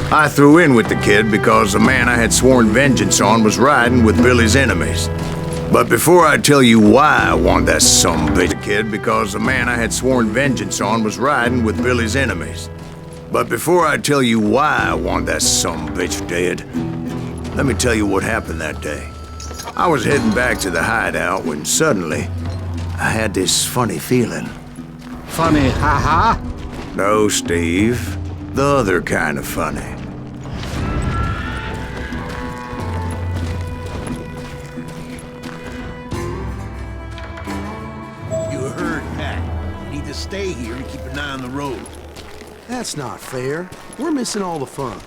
I threw in with the kid because the man I had sworn vengeance on was riding with Billy's enemies. But before I tell you why I want that sumbitch kid, because the man I had sworn vengeance on was riding with Billy's enemies. But before I tell you why I want that sumbitch dead, let me tell you what happened that day. I was heading back to the hideout when suddenly I had this funny feeling. Funny, haha? No, Steve. The other kind of funny. You heard Pat. Need to stay here and keep an eye on the road. That's not fair. We're missing all the fun.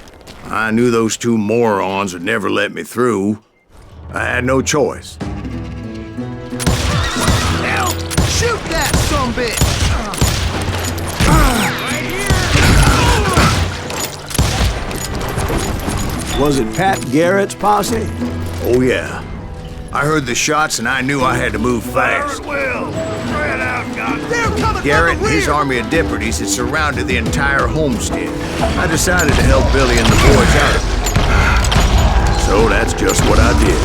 I knew those two morons would never let me through. I had no choice. Hell, shoot that sumbitch! Was it Pat Garrett's posse? Oh yeah. I heard the shots and I knew I had to move fast. Garrett and his army of deputies had surrounded the entire homestead. I decided to help Billy and the boys out of it. So that's just what I did.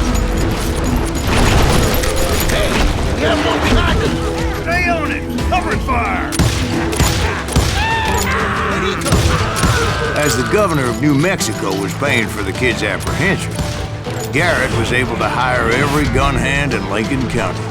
Hey, we have one behind us! Stay on it! Cover fire! As the governor of New Mexico was paying for the kid's apprehension, Garrett was able to hire every gun hand in Lincoln County.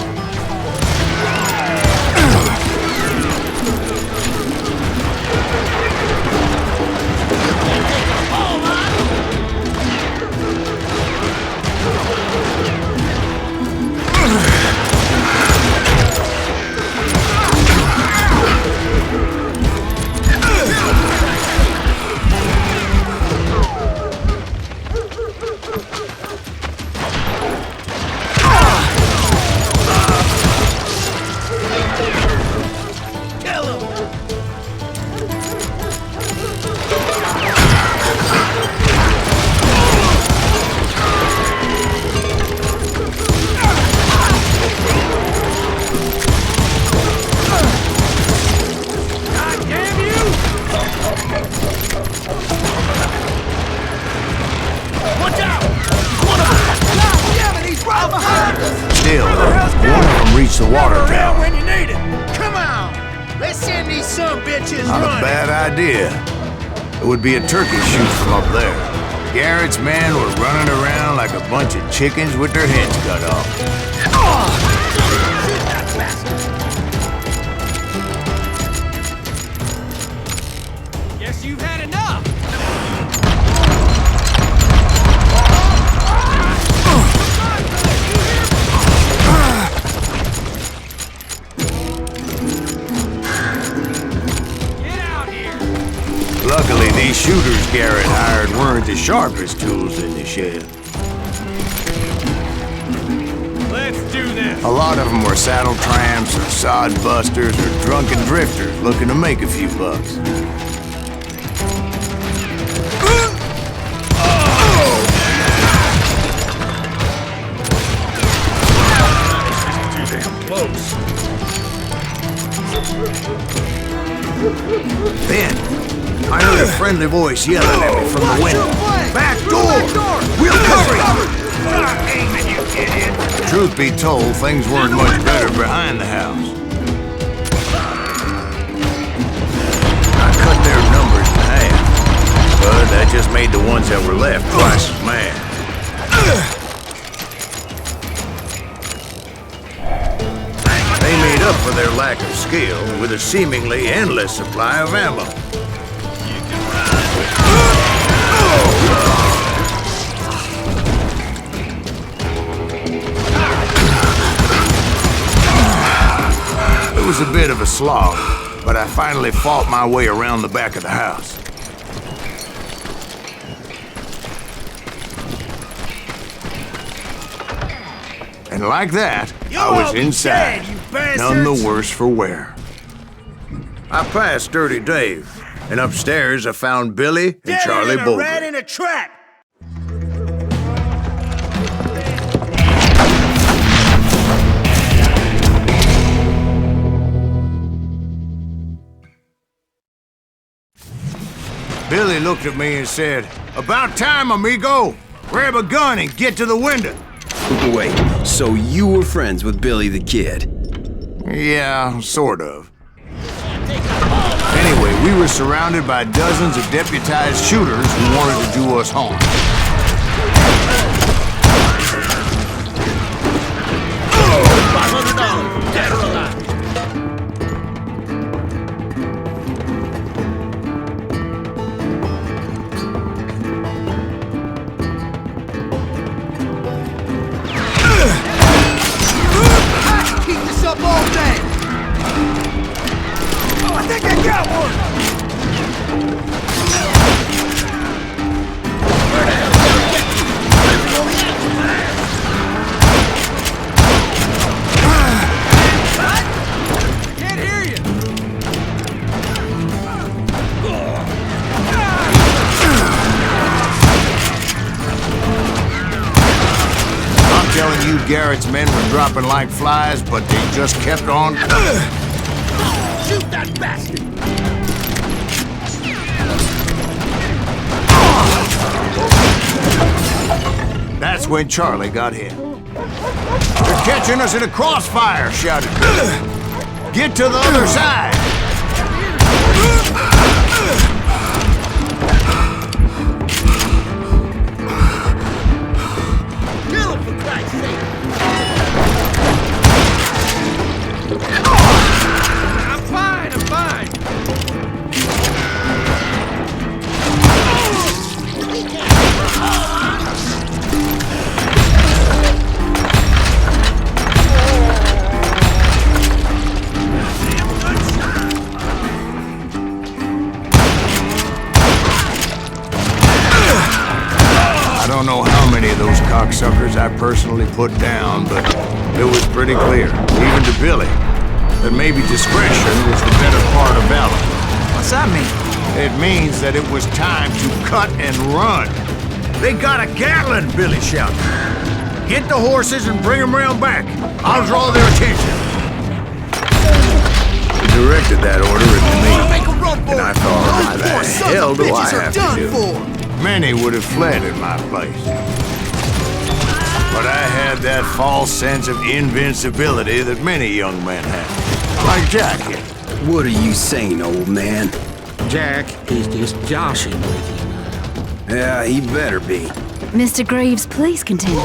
Still, one of them reached the water tower. When you need it. Come on! Let's send these sumbitches Not running! a bad idea. It would be a turkey shoot from up there. Garrett's men were running around like a bunch of chickens with their heads cut off. Guess you've had enough! Luckily, these shooters Garrett hired weren't the sharpest tools in the shed. Let's do this! A lot of them were saddle tramps or sod busters or drunken drifters looking to make a few bucks. Then, I heard a friendly voice yelling at me from the window. Back door! We'll cover you! Truth be told, things weren't much better behind the house. I cut their numbers in half, but that just made the ones that were left twice as mad. They made up for their lack of skill with a seemingly endless supply of ammo. It was a bit of a slog, but I finally fought my way around the back of the house. And like that, I was inside, none the worse for wear. I passed Dirty Dave, and upstairs I found Billy and Charlie Bolger. Rat in a trap! Billy looked at me and said, "About time, amigo. Grab a gun and get to the window." Wait, so you were friends with Billy the Kid? Yeah, sort of. Anyway, we were surrounded by dozens of deputized shooters who wanted to do us harm. $500, dead or alive. Keep this up all day! Oh, I think I got one! Where the hell did I get you? Living on the edge. Can't hear you. I'm telling you, Garrett's men were dropping like flies, but they just kept on. Shoot that bastard! That's when Charlie got hit. "They're catching us in a crossfire!" shouted Billy. "Get to the other side!" Kill him, for Christ's sake! I'm fine, I'm fine. I don't know how many of those cocksuckers I personally put down, but it was pretty clear, even to Billy, that maybe discretion was the better part of valor. What's that mean? It means that it was time to cut and run. "They got a Gatling!" Billy shouted. "Get the horses and bring them round back. I'll draw their attention." He directed that order at me, Make a run for and I it! thought, Those "Why poor the sons hell of do I bitches are have to done do?" for! Many would have fled in my place. But I had that false sense of invincibility that many young men have. Like Jack here. What are you saying, old man? Jack is just joshing with you. Yeah, he better be. Mr. Greaves, please continue.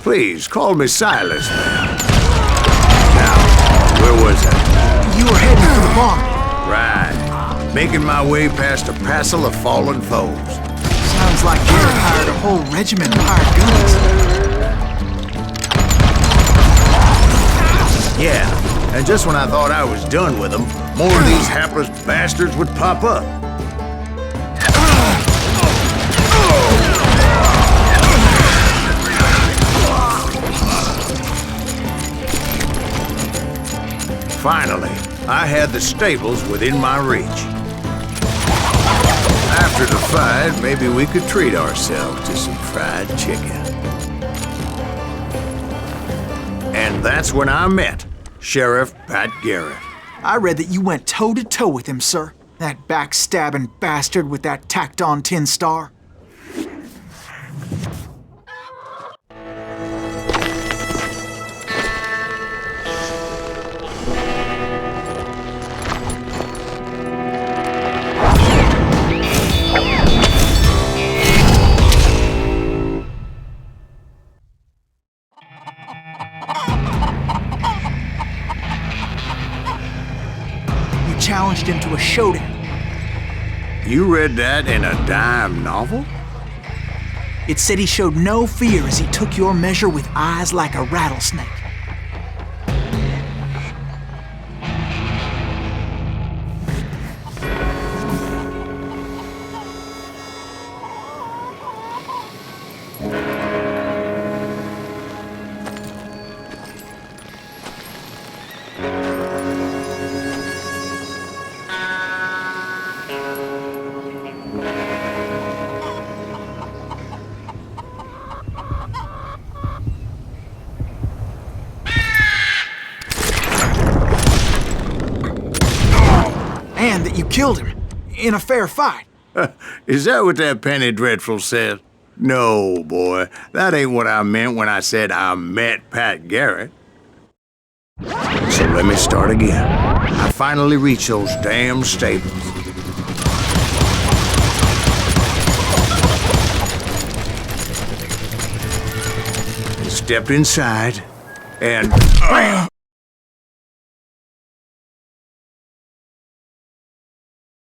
Please, call me Silas, man. Now, where was I? You were heading for the barn. Right. Making my way past a passel of fallen foes. Sounds like Garrett hired a whole regiment of hired guns. Yeah, and just when I thought I was done with them, more of these hapless bastards would pop up. Finally, I had the stables within my reach. After the fight, maybe we could treat ourselves to some fried chicken. And that's when I met Sheriff Pat Garrett. I read that you went toe-to-toe with him, sir. That backstabbing bastard with that tacked-on tin star. Challenged him to a showdown. You read that in a dime novel? It said he showed no fear as he took your measure with eyes like a rattlesnake. And that you killed him. in a fair fight. Is that what that penny dreadful said? No, boy. That ain't what I meant when I said I met Pat Garrett. So let me start again. I finally reached those damn stables. Stepped inside, and